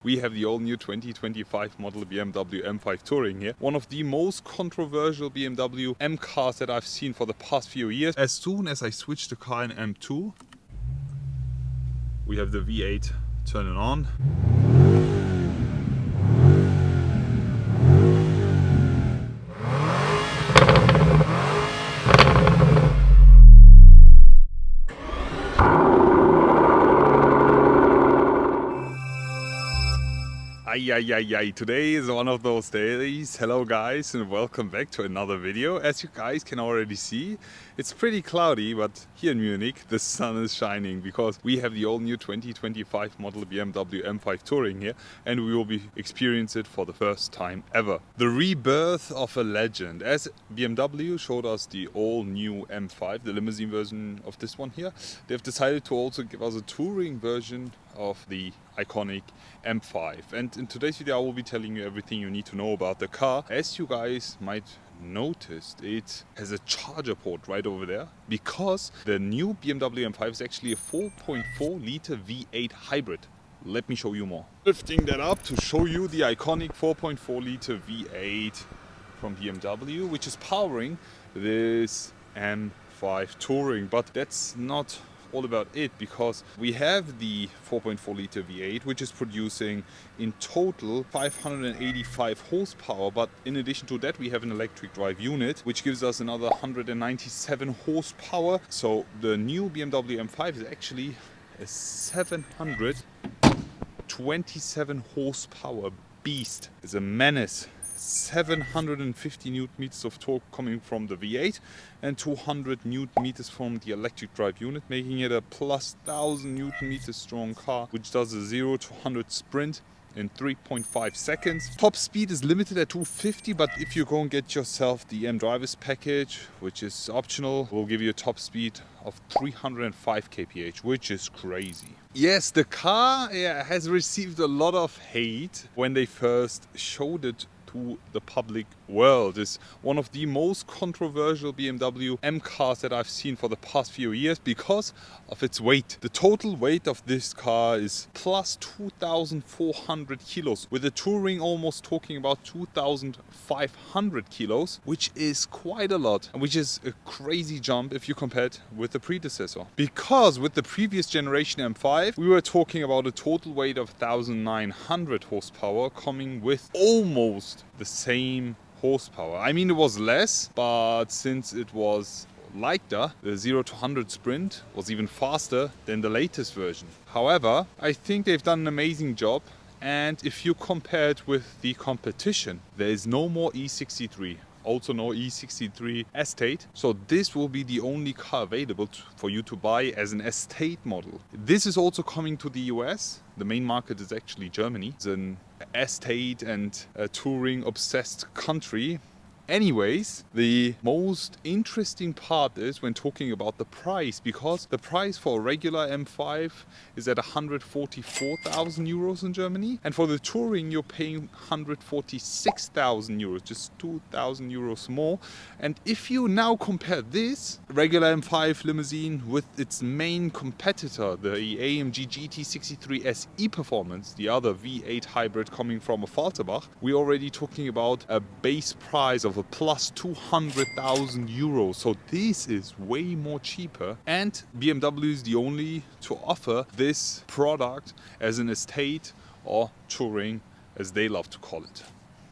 We have the all-new 2025 model BMW M5 Touring here. One of the most controversial BMW M cars that I've seen for the past few years. As soon as I switch the car in M2, we have the V8 turning on. Today is one of those days. Hello guys and welcome back to another video. As you guys can already see, it's pretty cloudy, but here in Munich the sun is shining because we have the all-new 2025 model BMW M5 Touring here, and we will be experiencing it for the first time ever. The rebirth of a legend. As BMW showed us the all-new M5, the limousine version of this one here, they've decided to also give us a touring version of the iconic M5. And in today's video I will be telling you everything you need to know about the car. As you guys might notice, it has a charger port right over there because the new BMW M5 is actually a 4.4 liter V8 hybrid. Let me show you more. Lifting that up to show you the iconic 4.4 liter V8 from BMW, which is powering this M5 Touring. But that's not all about it, because we have the 4.4 liter V8 which is producing in total 585 horsepower, but in addition to that we have an electric drive unit which gives us another 197 horsepower. So the new BMW M5 is actually a 727 horsepower beast. It's a menace. 750 newton meters of torque coming from the V8 and 200 newton meters from the electric drive unit, making it a plus 1000 newton meters strong car which does a 0 to 100 sprint in 3.5 seconds. Top speed is limited at 250, but if you go and get yourself the M Drivers package, which is optional, will give you a top speed of 305 kph, which is crazy. Yes, the car has received a lot of hate when they first showed it to the public world. It's one of the most controversial BMW M cars that I've seen for the past few years because of its weight. The total weight of this car is plus 2,400 kilos, with the Touring almost talking about 2,500 kilos, which is quite a lot, and which is a crazy jump if you compare it with the predecessor. Because with the previous generation M5 we were talking about a total weight of 1,900 horsepower coming with almost the same horsepower. I mean, it was less, but since it was lighter, the 0 to 100 sprint was even faster than the latest version. However, I think they've done an amazing job, and if you compare it with the competition, there is no more E63. Also no E63 Estate, so this will be the only car available for you to buy as an Estate model. This is also coming to the US. The main market is actually Germany. It's an Estate and a Touring obsessed country. Anyways, the most interesting part is when talking about the price, because the price for a regular M5 is at 144,000 euros in Germany, and for the Touring you're paying 146,000 euros, just 2,000 euros more. And if you now compare this regular M5 limousine with its main competitor, the AMG GT63 SE Performance, the other V8 hybrid coming from a Falterbach, we're already talking about a base price of plus 200,000 euros. So this is way more cheaper, and BMW is the only to offer this product as an Estate or Touring, as they love to call it.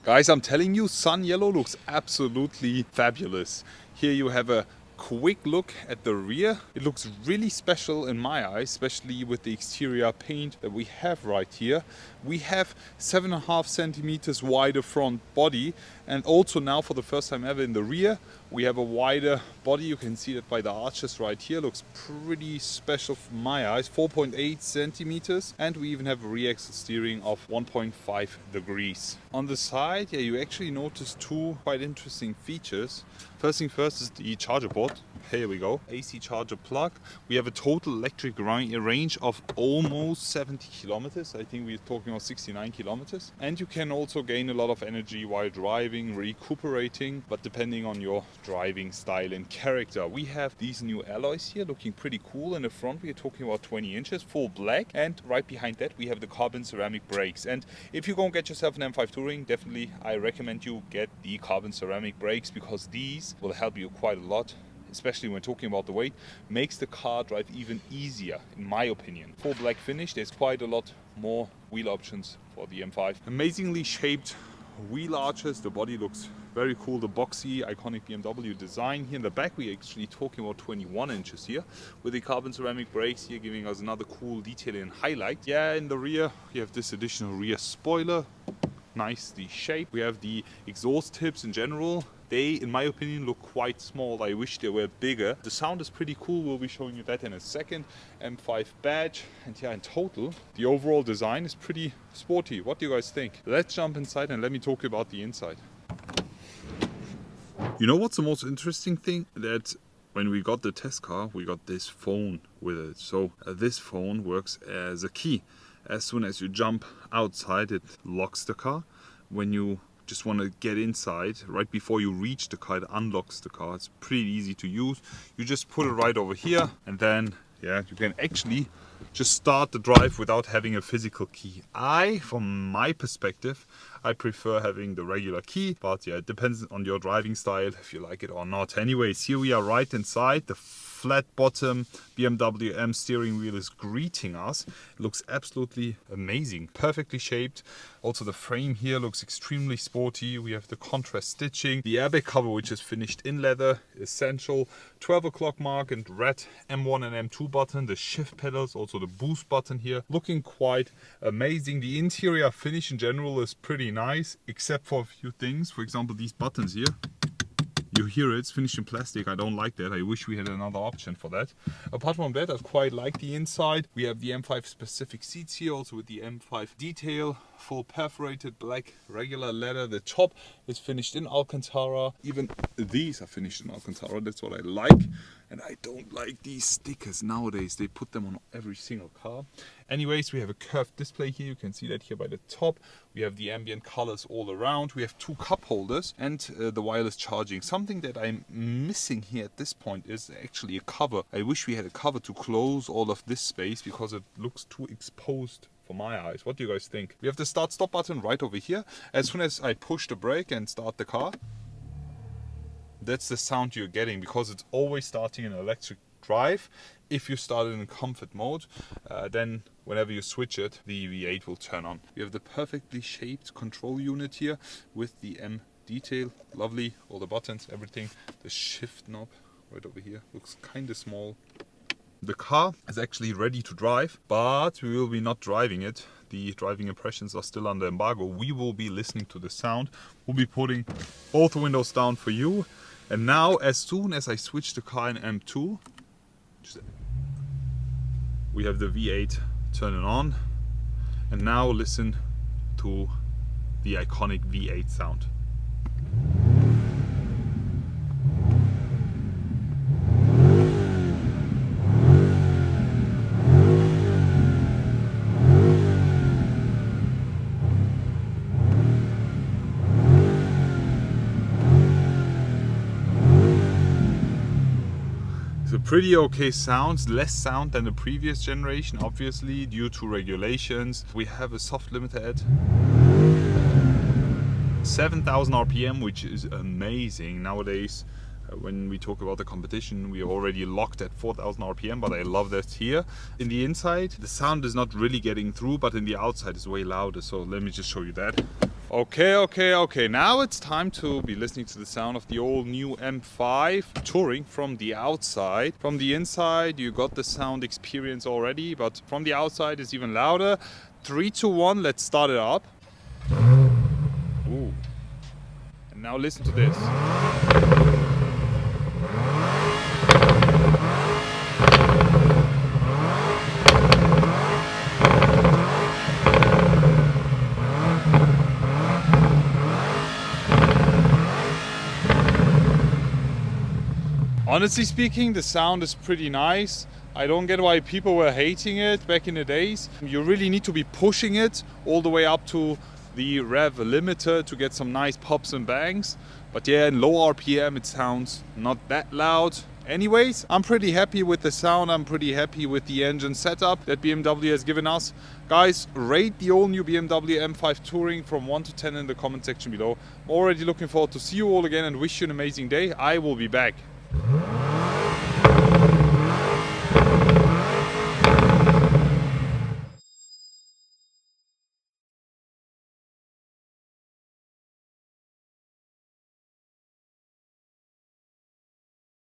Guys, I'm telling you, sun yellow looks absolutely fabulous. Here you have a quick look at the rear. It looks really special in my eyes, especially with the exterior paint that we have right here. We have 7.5 centimeters wider front body, and also now for the first time ever in the rear we have a wider body. You can see that by the arches right here. Looks pretty special from my eyes. 4.8 centimeters, and we even have a rear axle steering of 1.5 degrees. On the side, you actually notice two quite interesting features. First thing first is the charger port. Here we go. AC charger plug. We have a total electric range of almost 70 kilometers. I think we're talking about 69 kilometers. And you can also gain a lot of energy while driving, recuperating, but depending on your driving style and character. We have these new alloys here looking pretty cool. In the front we are talking about 20 inches, full black, and right behind that we have the carbon ceramic brakes. And if you're going to get yourself an M5 Touring, definitely I recommend you get the carbon ceramic brakes, because these will help you quite a lot, especially when talking about the weight. Makes the car drive even easier, in my opinion. Full black finish, there's quite a lot more wheel options for the M5. Amazingly shaped wheel arches, the body looks very cool, the boxy iconic BMW design. Here in the back we're actually talking about 21 inches here, with the carbon ceramic brakes here giving us another cool detail and highlight. Yeah, in the rear we have this additional rear spoiler, nicely shaped. We have the exhaust tips in general. They, in my opinion, look quite small. I wish they were bigger. The sound is pretty cool. We'll be showing you that in a second. M5 badge. And yeah, in total, the overall design is pretty sporty. What do you guys think? Let's jump inside and let me talk about the inside. You know what's the most interesting thing? That when we got the test car, we got this phone with it. So this phone works as a key. As soon as you jump outside, it locks the car. When you just want to get inside, right before you reach the car, it unlocks the car. It's pretty easy to use. You just put it right over here, and then yeah, you can actually just start the drive without having a physical key. From my perspective, I prefer having the regular key, but yeah, it depends on your driving style if you like it or not. Anyways, here we are right inside. The flat bottom BMW M steering wheel is greeting us. It looks absolutely amazing, perfectly shaped. Also the frame here looks extremely sporty. We have the contrast stitching, the airbag cover which is finished in leather, essential. 12 o'clock mark and red M1 and M2 button, the shift pedals, also the boost button here, looking quite amazing. The interior finish in general is pretty nice, except for a few things. For example, these buttons here. You hear it's finished in plastic. I don't like that. I wish we had another option for that. Apart from that, I quite like the inside. We have the M5 specific seats here, also with the M5 detail, full perforated black regular leather. The top is finished in Alcantara. Even these are finished in Alcantara. That's what I like. And I don't like these stickers nowadays. They put them on every single car. Anyways, we have a curved display here. You can see that here by the top. We have the ambient colors all around. We have two cup holders and the wireless charging. Something that I'm missing here at this point is actually a cover. I wish we had a cover to close all of this space, because it looks too exposed for my eyes. What do you guys think? We have the start stop button right over here. As soon as I push the brake and start the car, that's the sound you're getting, because it's always starting in electric drive. If you start it in comfort mode, then whenever you switch it, the V8 will turn on. We have the perfectly shaped control unit here with the M detail. Lovely, all the buttons, everything. The shift knob right over here looks kind of small. The car is actually ready to drive, but we will be not driving it. The driving impressions are still under embargo. We will be listening to the sound. We'll be putting both windows down for you. And now, as soon as I switch the car in M2, we have the V8 turning on. And now listen to the iconic V8 sound. Pretty okay sounds, less sound than the previous generation, obviously due to regulations. We have a soft limiter at 7,000 RPM, which is amazing. Nowadays, when we talk about the competition, we are already locked at 4,000 RPM, but I love that here. In the inside, the sound is not really getting through, but in the outside it's way louder. So let me just show you that. Okay. Now it's time to be listening to the sound of the all new M5 Touring from the outside. From the inside, you got the sound experience already, but from the outside it's even louder. 3, 2, 1, let's start it up. Ooh. And now listen to this. Honestly speaking, the sound is pretty nice. I don't get why people were hating it back in the days. You really need to be pushing it all the way up to the rev limiter to get some nice pops and bangs. But yeah, in low RPM it sounds not that loud. Anyways, I'm pretty happy with the sound. I'm pretty happy with the engine setup that BMW has given us. Guys, rate the all new BMW M5 Touring from 1 to 10 in the comment section below. I'm already looking forward to see you all again and wish you an amazing day. I will be back.